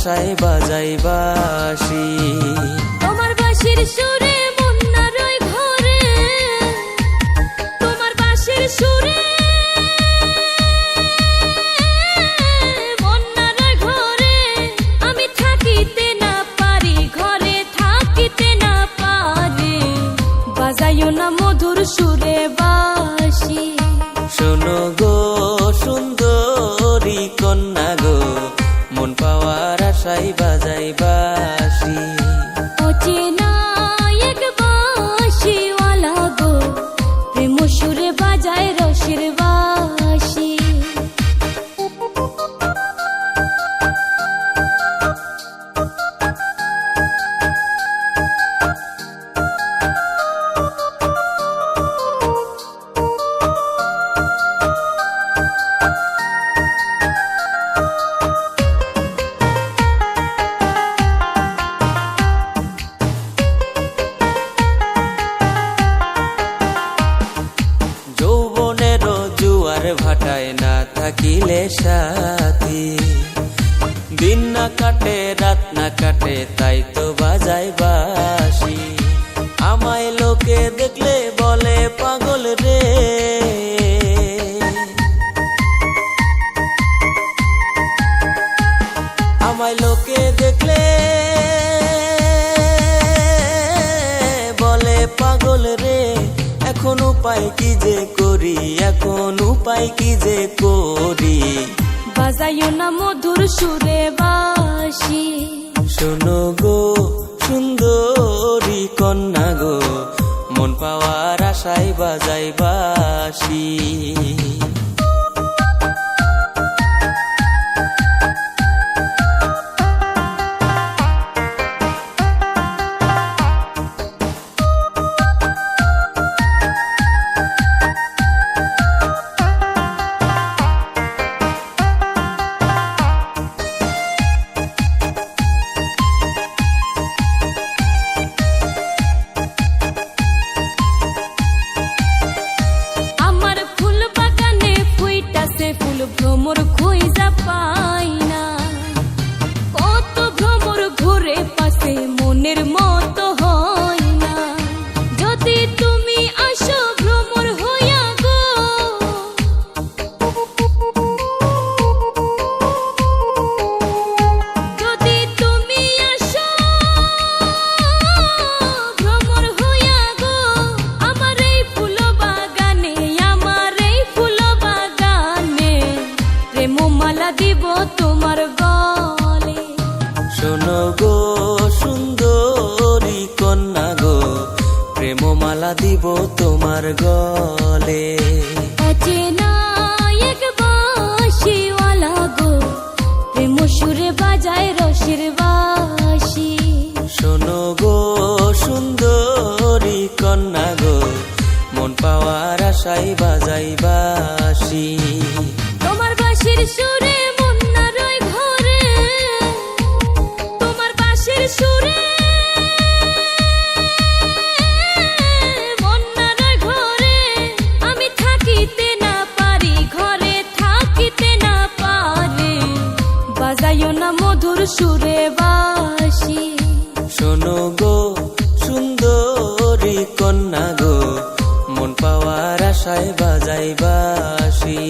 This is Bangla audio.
আশায় বাজাই বাঁশি। তোমার বাঁশির সুরে মন না রয় ঘরে, তোমার বাঁশির সুরে মন না রয় ঘরে, আমি থাকিতে না পারি, ঘরে থাকিতে না পারি, বাজাইও না মধুর সুরে বাঁশি। শোনো গো সুন্দরী কন্যা গো, মন পাওয়ার আশায় বাজাই বাঁশি। অচেনা এক বাঁশিওয়ালা গো, প্রেম সুরে বাজায় রসের বাঁশি। ভাটায় না থাকিলে সাথী, দিন না কাটে রাত না কাটে, তাই তো বাজাই বাঁশি। আমায় লোকে দেখলে বলে পাগল রে, আমায় লোকে দেখলে বলে পাগল রে। এখন উপায় কি যে করি, এখন উপায় কি যে করি, বাজাইও না মধুর সুরে বাঁশি। শোনো গো সুন্দরী কন্যা গো, মন পাওয়ার আশায় বাজাই বাঁশি। ভ্রমর খুঁজা পাই না, কত ভ্রমর ঘুরে পাশে মনের মতো হয় না। যদি তুমি আসো ভ্রমর হইয়া গো, যদি তুমি আসো ভ্রমর হইয়া গো, আমার এই ফুল বাগানে, আমার এই ফুল বাগানে প্রেমমালা দিব তোমার গলে। শোনো গো সুন্দরী কন্যা গো, প্রেমমালা দিব তোমার গলে। অচেনা এক বাঁশিওয়ালা গো, প্রেম সুরে বাজায় রসের বাঁশি। শোনো গো সুন্দরী কন্যা গো, মন পাওয়ার আশায় বাজাই বাঁশি। তোমার বাঁশির সুরে মন না রয় ঘরে, তোমার বাঁশির সুরে মন না রয় ঘরে, আমি থাকিতে না পারি, ঘরে থাকিতে না পারি, বাজাইও না মধুর সুরে বাঁশি। শোনো গো সুন্দরী কন্যা গো, মন পাওয়ার আশায় বাজাই বাঁশি।